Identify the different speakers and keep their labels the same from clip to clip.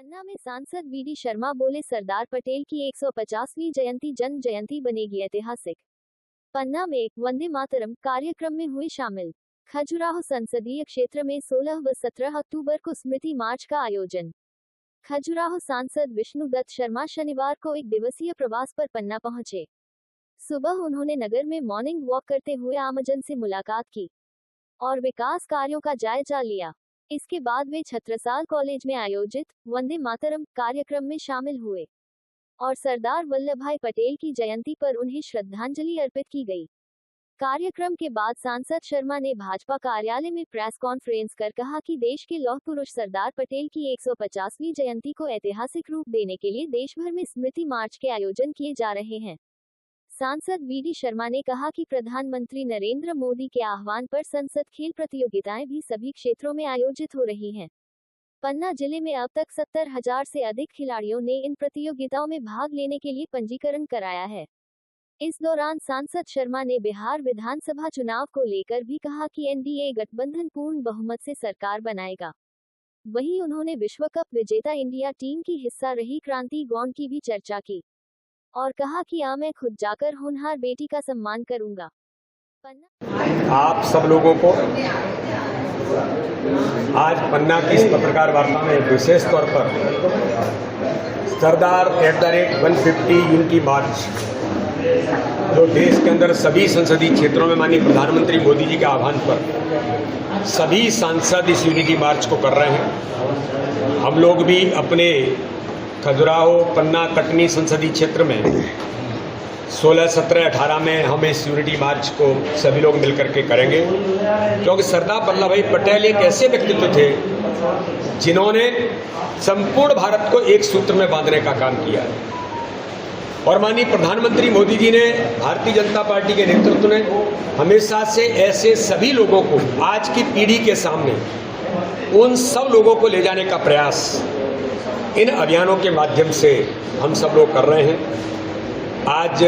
Speaker 1: पन्ना में सांसद वीडी शर्मा बोले, सरदार पटेल की 150वीं जयंती जन्म जयंती बनेगी ऐतिहासिक। पन्ना में वंदे मातरम कार्यक्रम में हुए शामिल। खजुराहो संसदीय क्षेत्र में 16 व 17 अक्टूबर को स्मृति मार्च का आयोजन। खजुराहो सांसद विष्णुदत्त शर्मा शनिवार को एक दिवसीय प्रवास पर पन्ना पहुंचे। सुबह उन्होंने नगर में मॉर्निंग वॉक करते हुए आमजन से मुलाकात की और विकास कार्यों का जायजा लिया। इसके बाद वे छत्रसाल कॉलेज में आयोजित वंदे मातरम कार्यक्रम में शामिल हुए और सरदार वल्लभभाई पटेल की जयंती पर उन्हें श्रद्धांजलि अर्पित की गई। कार्यक्रम के बाद सांसद शर्मा ने भाजपा कार्यालय में प्रेस कॉन्फ्रेंस कर कहा कि देश के लौह पुरुष सरदार पटेल की 150वीं जयंती को ऐतिहासिक रूप देने के लिए देश भर में स्मृति मार्च के आयोजन किए जा रहे हैं। सांसद वीडी शर्मा ने कहा कि प्रधानमंत्री नरेंद्र मोदी के आह्वान पर संसद खेल प्रतियोगिताएं भी सभी क्षेत्रों में आयोजित हो रही हैं। पन्ना जिले में अब तक 70,000 से अधिक खिलाड़ियों ने इन प्रतियोगिताओं में भाग लेने के लिए पंजीकरण कराया है। इस दौरान सांसद शर्मा ने बिहार विधानसभा चुनाव को लेकर भी कहा कि एनडीए गठबंधन पूर्ण बहुमत से सरकार बनाएगा। वहीं उन्होंने विश्व कप विजेता इंडिया टीम की हिस्सा रही क्रांति गौंड की भी चर्चा की और कहा कि मैं खुद जाकर होनहार बेटी का सम्मान करूंगा।
Speaker 2: आप सब लोगों को आज पन्ना की इस पत्रकार वार्ता में विशेष तौर पर सरदार @ 150 यूनिटी मार्च, जो देश के अंदर सभी संसदीय क्षेत्रों में माननीय प्रधानमंत्री मोदी जी के आह्वान पर सभी सांसद इस यूनिटी मार्च को कर रहे हैं। हम लोग भी अपने खजुराहो, पन्ना, कटनी संसदीय क्षेत्र में 16, 17, 18 में हम इस यूनिटी मार्च को सभी लोग मिलकर के करेंगे, क्योंकि सरदार वल्लभ भाई पटेल एक ऐसे व्यक्तित्व थे जिन्होंने संपूर्ण भारत को एक सूत्र में बांधने का काम किया और माननीय प्रधानमंत्री मोदी जी ने, भारतीय जनता पार्टी के नेतृत्व ने हमेशा से ऐसे सभी लोगों को आज की पीढ़ी के सामने उन सब लोगों को ले जाने का प्रयास इन अभियानों के माध्यम से हम सब लोग कर रहे हैं। आज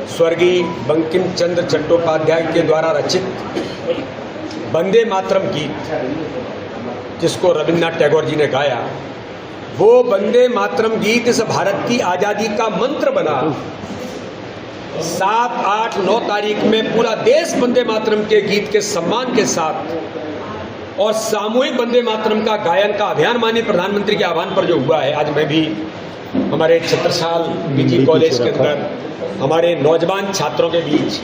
Speaker 2: स्वर्गीय बंकिम चंद्र चट्टोपाध्याय के द्वारा रचित वंदे मातरम गीत, जिसको रविन्द्रनाथ टैगोर जी ने गाया, वो वंदे मातरम गीत इस भारत की आज़ादी का मंत्र बना। 7, 8, 9 तारीख में पूरा देश वंदे मातरम के गीत के सम्मान के साथ और सामूहिक वंदे मातरम का गायन का अभियान माननीय प्रधानमंत्री के आह्वान पर जो हुआ है। आज मैं भी हमारे छत्रसाल पीजी कॉलेज के अंदर हमारे नौजवान छात्रों के बीच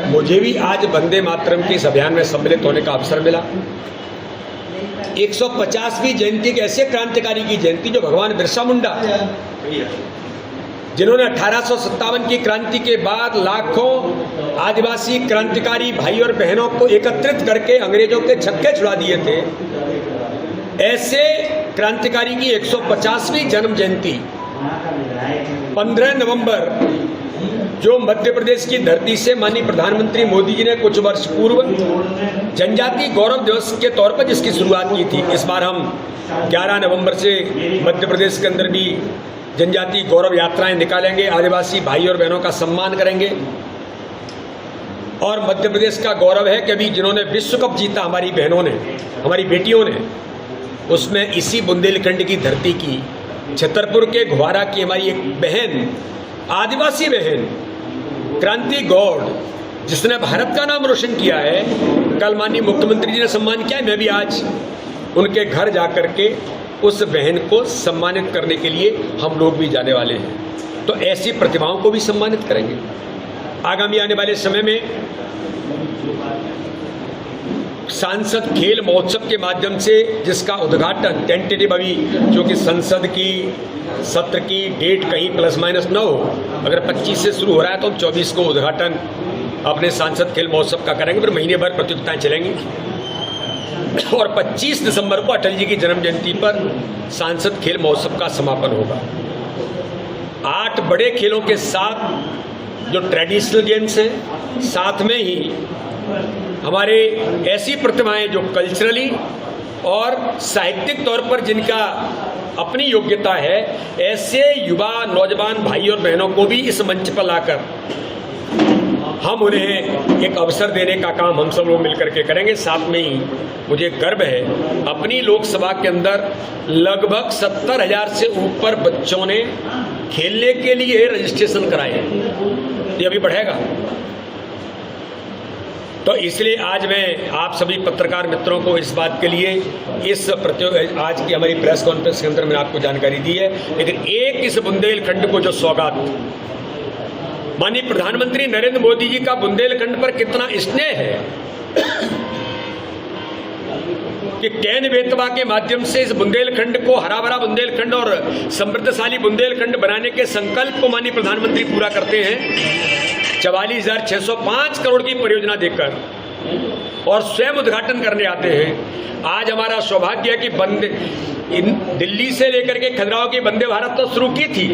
Speaker 2: मुझे भी आज वंदे मातरम के इस अभियान में सम्मिलित होने का अवसर मिला। 150वीं जयंती एक ऐसे क्रांतिकारी की जयंती जो भगवान बिरसा मुंडा, जिन्होंने 1857 की क्रांति के बाद लाखों आदिवासी क्रांतिकारी भाई और बहनों को एकत्रित करके अंग्रेजों के छक्के छुड़ा दिए थे, ऐसे क्रांतिकारी की 150वीं जन्म जयंती 15 नवंबर, जो मध्य प्रदेश की धरती से माननीय प्रधानमंत्री मोदी जी ने कुछ वर्ष पूर्व जनजाति गौरव दिवस के तौर पर जिसकी शुरुआत की थी, इस बार हम 11 नवंबर से मध्य प्रदेश के अंदर भी जनजाति गौरव यात्राएं निकालेंगे, आदिवासी भाई और बहनों का सम्मान करेंगे। और मध्य प्रदेश का गौरव है कि अभी जिन्होंने विश्व कप जीता, हमारी बहनों ने, हमारी बेटियों ने, उसमें इसी बुंदेलखंड की धरती की, छतरपुर के घुवारा की हमारी एक बहन, आदिवासी बहन क्रांति गौड़, जिसने भारत का नाम रोशन किया है, कल माननीय मुख्यमंत्री जी ने सम्मान किया है। मैं भी आज उनके घर जाकर के उस बहन को सम्मानित करने के लिए हम लोग भी जाने वाले हैं। तो ऐसी प्रतिभाओं को भी सम्मानित करेंगे। आगामी आने वाले समय में सांसद खेल महोत्सव के माध्यम से, जिसका उद्घाटन टेंटेटिव अभी, जो कि संसद की सत्र की डेट कहीं प्लस माइनस न हो, अगर 25 से शुरू हो रहा है तो हम 24 को उद्घाटन अपने सांसद खेल महोत्सव का करेंगे। फिर महीने भर प्रतियोगिताएं चलेंगी और 25 दिसंबर को अटल जी की जन्म जयंती पर सांसद खेल महोत्सव का समापन होगा। 8 बड़े खेलों के साथ जो ट्रेडिशनल गेम्स हैं, साथ में ही हमारे ऐसी प्रतिभाएं जो कल्चरली और साहित्यिक तौर पर जिनका अपनी योग्यता है, ऐसे युवा नौजवान भाई और बहनों को भी इस मंच पर लाकर हम उन्हें एक अवसर देने का काम हम सब लोग मिलकर के करेंगे। साथ में ही मुझे गर्व है, अपनी लोकसभा के अंदर लगभग 70,000 से ऊपर बच्चों ने खेलने के लिए रजिस्ट्रेशन कराए हैं। ये अभी बढ़ेगा। तो इसलिए आज मैं आप सभी पत्रकार मित्रों को इस बात के लिए आज की हमारी प्रेस कॉन्फ्रेंस के अंदर मैंने आपको जानकारी दी है। लेकिन एक इस बुंदेलखंड को जो सौगात माननीय प्रधानमंत्री नरेंद्र मोदी जी का बुंदेलखंड पर कितना स्नेह है कि कैन बेतवा के माध्यम से इस बुंदेलखंड को हरा भरा बुंदेलखंड और समृद्धशाली बुंदेलखंड बनाने के संकल्प को माननीय प्रधानमंत्री पूरा करते हैं। 44,605 करोड़ की परियोजना देकर और स्वयं उद्घाटन करने आते हैं। आज हमारा सौभाग्य है कि दिल्ली से लेकर के खजुराहो की वंदे भारत तो शुरू की थी,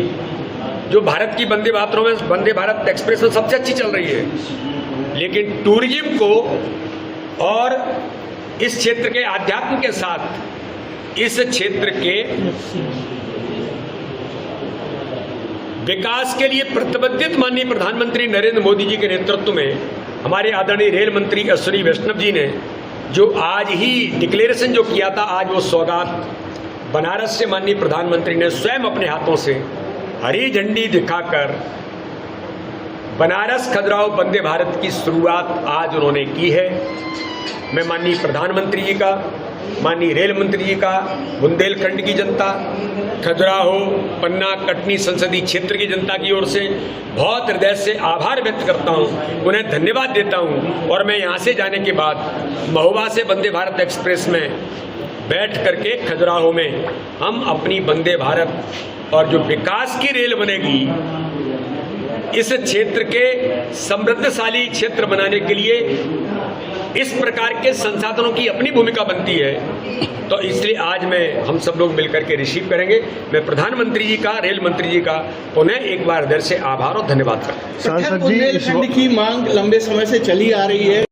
Speaker 2: जो भारत की वंदे भारत एक्सप्रेस में सबसे अच्छी चल रही है। लेकिन टूरिज्म को और इस क्षेत्र के आध्यात्म के साथ इस क्षेत्र के विकास के लिए प्रतिबद्धित माननीय प्रधानमंत्री नरेंद्र मोदी जी के नेतृत्व में हमारे आदरणीय रेल मंत्री अश्विनी वैष्णव जी ने जो आज ही डिक्लेरेशन जो किया था, आज वो सौगात बनारस से माननीय प्रधानमंत्री ने स्वयं अपने हाथों से हरी झंडी दिखाकर बनारस खजुराहो वंदे भारत की शुरुआत आज उन्होंने की है। मैं माननीय प्रधानमंत्री जी का, माननीय रेल मंत्री जी का, बुंदेलखंड की जनता, खजुराहो, पन्ना, कटनी संसदीय क्षेत्र की जनता की ओर से बहुत हृदय से आभार व्यक्त करता हूं, उन्हें धन्यवाद देता हूं। और मैं यहां से जाने के बाद महोबा से वंदे भारत एक्सप्रेस में बैठ करके खजुराहो में हम अपनी वंदे भारत और जो विकास की रेल बनेगी इस क्षेत्र के समृद्धशाली क्षेत्र बनाने के लिए इस प्रकार के संसाधनों की अपनी भूमिका बनती है। तो इसलिए आज हम सब लोग मिलकर के रिसीव करेंगे। मैं प्रधानमंत्री जी का, रेल मंत्री जी का पुनः एक बार हृदय से आभार और धन्यवाद करता हूं।
Speaker 3: बुंदेलखंड की मांग लंबे समय से चली आ रही है।